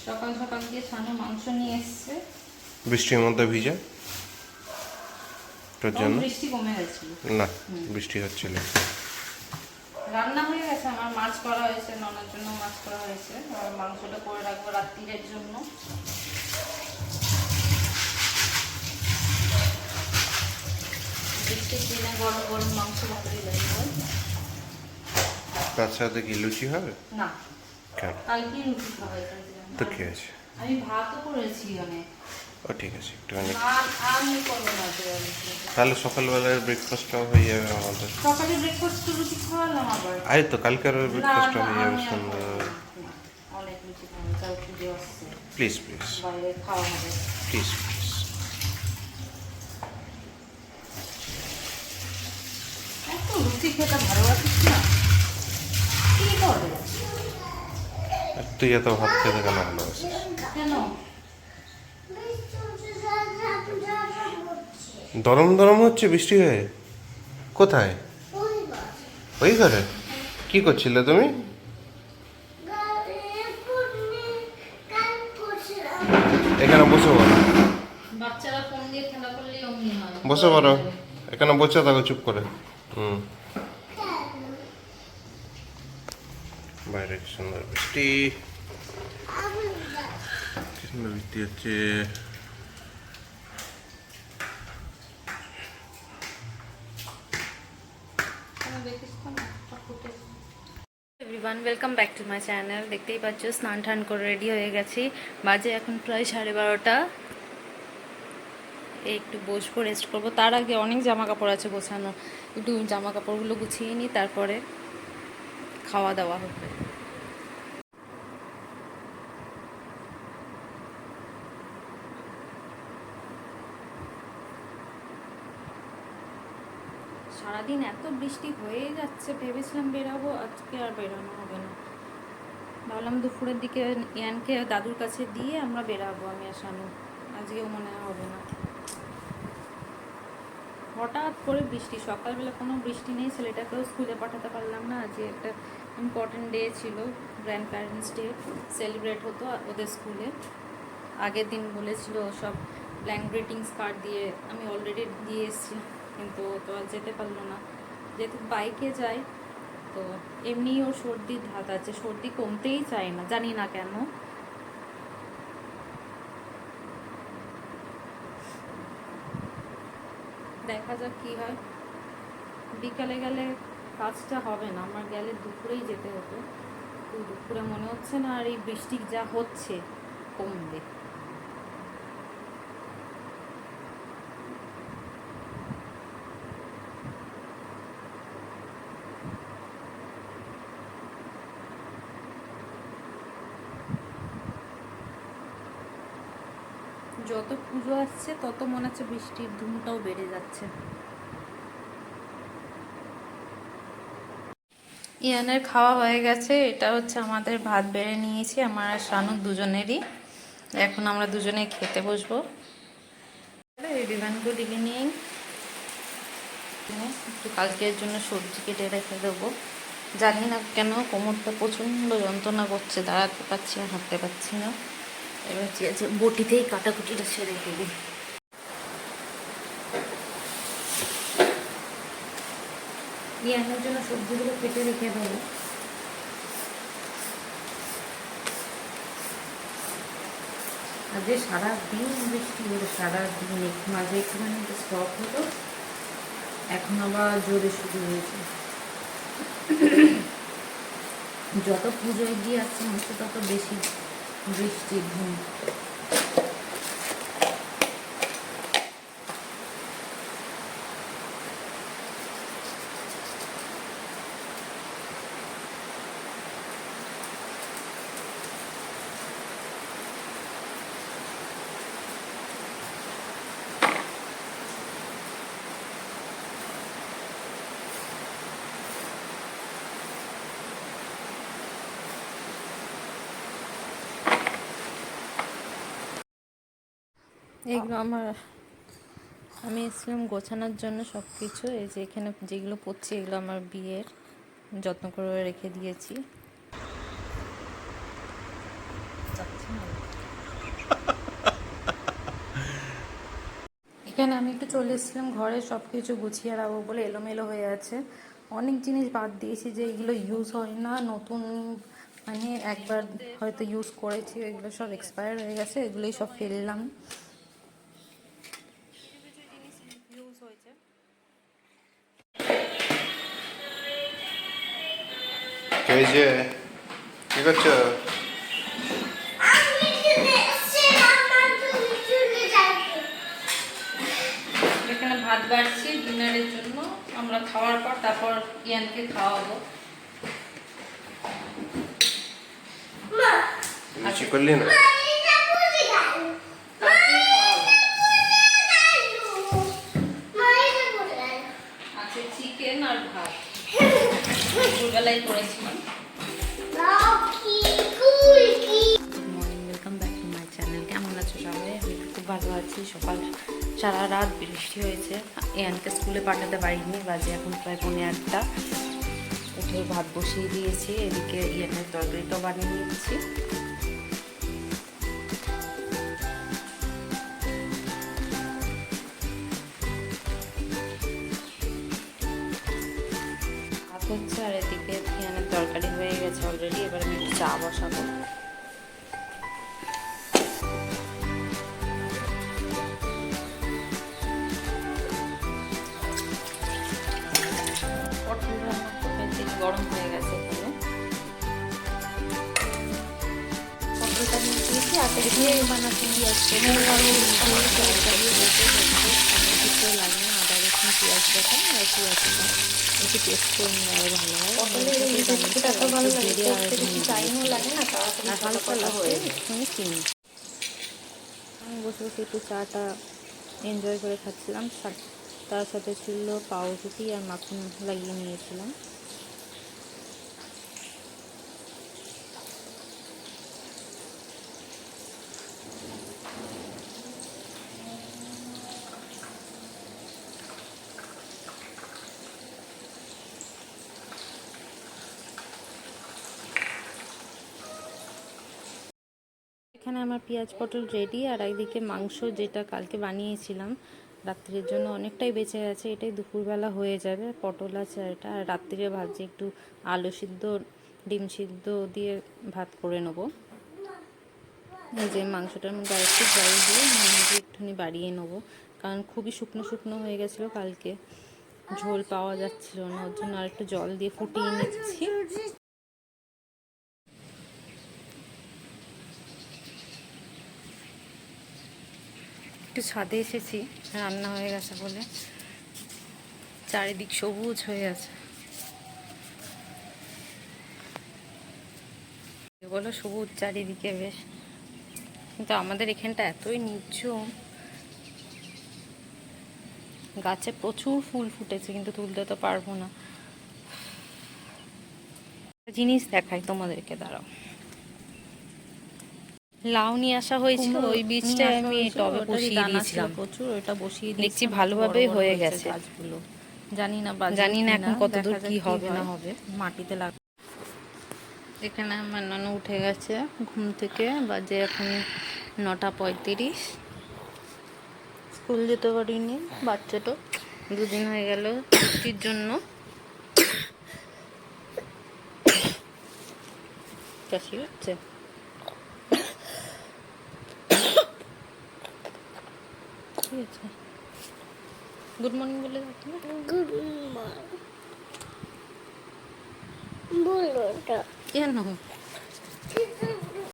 সকাল সকাল দিয়ে ছানু মাংস নিয়ে এসছে। বৃষ্টির মধ্যে ভিজে তোর জন্য বৃষ্টি কমে গেছিল না, বৃষ্টি হচ্ছিল। রান্না হয়ে গেছে আমার, মাছ করা হয়েছে, ননার জন্য মাছ করা হয়েছে, আর মাংসটা করে রাখবো রাত্রিরের জন্য। বৃষ্টির দিনে গরম গরম মাংস ভালোই লাগবে। তার সাথে কি লুচি হবে? না, কেন? কালকে রুটি খাওয়াই। তো কি আছে, আমি ভাতও করেছি অনেক। ও ঠিক আছে, একটুখানি আমি করবো না। তাহলে সকালবেলার ব্রেকফাস্টটাও হয়ে যাবে আমাদের। সকালে ব্রেকফাস্ট রুটি খাওয়ালাম আবার। আরে তো কালকের ব্রেকফাস্টটা হয়ে যাবে আমি আর সুন্দর। খাবো না। অনেক রুটি খাবো, তাও পুজো আসছে, প্লিজ প্লিজ বাইরে খাওয়া হবে। Please please. এত রুটি খেতে ভালোবাসিস না, কি করে? তুই এত ভাত খেতে কেন ভালোবাসিস? কেন? দরম দরম হচ্ছে বৃষ্টি হয়ে? কোথায়? ওই ঘরে? কি করছিলে তুমি? এখানে বসে পড়ো, বাচ্চারা ফোন দিয়ে খেলা করলে অমনি হয়। বসে পড়ো, এখানে বসে থাকো চুপ করে। বাইরে কি সুন্দর বৃষ্টি, কি সুন্দর বৃষ্টি হচ্ছে। Everyone, welcome back to my channel. দেখতেই পাচ্ছ স্নান টান করে রেডি হয়ে গেছি। বাজে এখন প্রায় 12:30। একটু বসবো, রেস্ট করবো। তার আগে অনেক জামা কাপড় আছে গোছানো, একটু জামা কাপড়গুলো গুছিয়ে নিই, তারপরে খাওয়া দাওয়া হবে। সারাদিন এত বৃষ্টি হয়ে যাচ্ছে, ভেবেছিলাম বেরাবো, আজকে আর বেরানো হবে না। ভাবলাম দুপুরের দিকে ইয়ানকে দাদুর কাছে দিয়ে আমরা বেরাবো, আমি আর শানু। আজকেও মনে হবে না। হঠাৎ করে বৃষ্টি, সকালবেলা কোনো বৃষ্টি নেই, ছেলেটাকেও স্কুলে পাঠাতে পারলাম না। আজকে একটা ইম্পর্টেন্ট ডে ছিল, গ্র্যান্ড প্যারেন্টস ডে সেলিব্রেট হতো ওদের স্কুলে। আগের দিন বলেছিল সব ব্ল্যাঙ্ক গ্রিটিংস কার্ড দিয়ে, আমি অলরেডি দিয়ে এসেছি, কিন্তু তো আর যেতে পারলো না। যেহেতু বাইকে যাই, তো এমনি ওর সর্দির ধাত আছে, সর্দি কমতেই চায় না, জানি না কেন। দেখা যাক কি হয়। বিকালে গেলে কাজটা হবে না, আমার গেলে দুপুরেই যেতে হতো, তো দুপুরে মনে হচ্ছে না আর এই বৃষ্টি যা হচ্ছে কমবে। যত পুজো আসছে তত মনে হচ্ছে বৃষ্টির ধুমটাও বেড়ে যাচ্ছে। ইয়ানের খাওয়া হয়ে গেছে, এটা হচ্ছে আমাদের ভাত বেড়ে নিয়েছি আমার আর শানু দুজনেরই। এখন আমরা দুজনেই খেতে বসবো। Good evening. একটু কালকের জন্য সবজি কেটে রেখে দেবো। জানি না কেন কোমরটা প্রচণ্ড যন্ত্রণা করছে, দাঁড়াতে পারছি না, হাঁটতে পারছি না। এবার চেয়েছে বটিতেই কাটাকুটিটা সেরে দেবো। ইয়ানের জন্য সবজিগুলো কেটে রেখে দেবো। আজকে সারাদিন বৃষ্টি হলো, সারাদিন মাঝে একটুখানি স্টপ হলো, এখন আবার জোরে শুরু হয়েছে। যত পুজো এগিয়ে আসছে মানুষ তত বেশি বৃষ্টির ধুম। এগুলো আমি এসেছিলাম গোছানোর জন্য সব কিছু। এই যে এখানে যেগুলো পড়ছি এগুলো আমার বিয়ের, যত্ন করে রেখে দিয়েছি। যাচ্ছে না। এখানে আমি একটু চলে এসেছিলাম ঘরে, সব কিছু গুছিয়ে রাখবো বলে এলোমেলো হয়ে আছে। অনেক জিনিস বাদ দিয়েছি যে এগুলো ইউজ হয় না, নতুন মানে একবার হয়তো ইউজ করেছি, এগুলো সব এক্সপায়ার হয়ে গেছে, এগুলোই সব ফেললাম। ইউজ হয়েছে। এই যে কি করছো? এখানে ভাত বাড়ছি ডিনারের জন্য, আমরা খাওয়ার পর তারপর ইয়ানকে খাওয়াবো। লুচি করলি না? আছে চিকেন আর ভাত, দুপুরবেলায় করেছিলাম। Welcome back to my channel. কেমন আছো সবাই? আমি খুব ভালো আছি। সকাল সারা রাত বৃষ্টি হয়েছে, ইয়ানকে স্কুলে পাঠাতে পারিনি, বাজে এখন প্রায় 1:45। উঠে ভাত বসিয়ে দিয়েছি, এদিকে ইয়ানের তরকারিটাও বানিয়ে নিচ্ছি। ভাত হচ্ছে আর এদিকে ইয়ানের তরকারি হয়ে গেছে অলরেডি। এবার আমি একটু চা বসাবো। পটল রান্না করতে তেল গরম হয়ে গেছে এখানে। পটলটা নিয়ে দিয়েছি, আগে দিয়ে বানাতে দিয়েছি। লাগে না, আদা রসুন পেঁয়াজ বাটা আর পেঁয়াজটা একটু পেস্ট করে নিলে আরও ভালো হয়। পটলের এই রেসিপিটা এত ভালো লাগে, করতে বেশি টাইমও লাগে না, তাড়াতাড়ি আর হালকা হয়ে একটুখানি চিনি। আমি বসে বসে একটু চাটা এনজয় করে খাচ্ছিলাম, তার সাথে ছিল পাউরুটি আর মাখন লাগিয়ে নিয়েছিলাম। এখানে আমার পেঁয়াজ পটল রেডি, আর একদিকে মাংস যেটা কালকে বানিয়েছিলাম রাত্রের জন্য অনেকটাই বেঁচে গেছে, এটাই দুপুরবেলা হয়ে যাবে। পটল আছে এটা, আর রাত্রিরে ভাবছি একটু আলু সিদ্ধ ডিম সিদ্ধ দিয়ে ভাত করে নেবো। এই যে মাংসটার মধ্যে আরেকটু জল দিয়ে একটুখানি বাড়িয়ে নেবো, কারণ খুবই শুকনো শুকনো হয়ে গেছিলো কালকে, ঝোল পাওয়া যাচ্ছিল না, ওর জন্য আরেকটু জল দিয়ে ফুটিয়ে নিচ্ছি। একটু ছাদে এসেছি, রান্না হয়ে গেছে বলে, চারিদিক সবুজ হয়ে আছে। বলো সবুজ চারিদিকে বেশ, কিন্তু আমাদের এখানটা এতই নিঝুম, গাছে প্রচুর ফুল ফুটেছে কিন্তু তুলতে তো পারবো না। জিনিস দেখাই তোমাদেরকে, দাঁড়াও। লাউ নিয়ে আসা হয়েছিল, ওই বীজটা আমি টবে বসিয়ে দিয়েছিলাম প্রচুর, ওইটা বসিয়ে দেখছি ভালোভাবেই হয়ে গেছে গাছগুলো। জানি না এখন কতদূর কি হবে না হবে, মাটিতে লাগ। এখানে আমার নানু উঠে গেছে ঘুম থেকে, বাজে এখন 9:35। স্কুল যেতে পারিনি, বাচ্চাটা 2 দিন হয়ে গেল ছুটির জন্য। কাশি হচ্ছে, ঠিক আছে। গুড মর্নিং বলে যাচ্ছি না, গুড মর্নিং বলো কেন?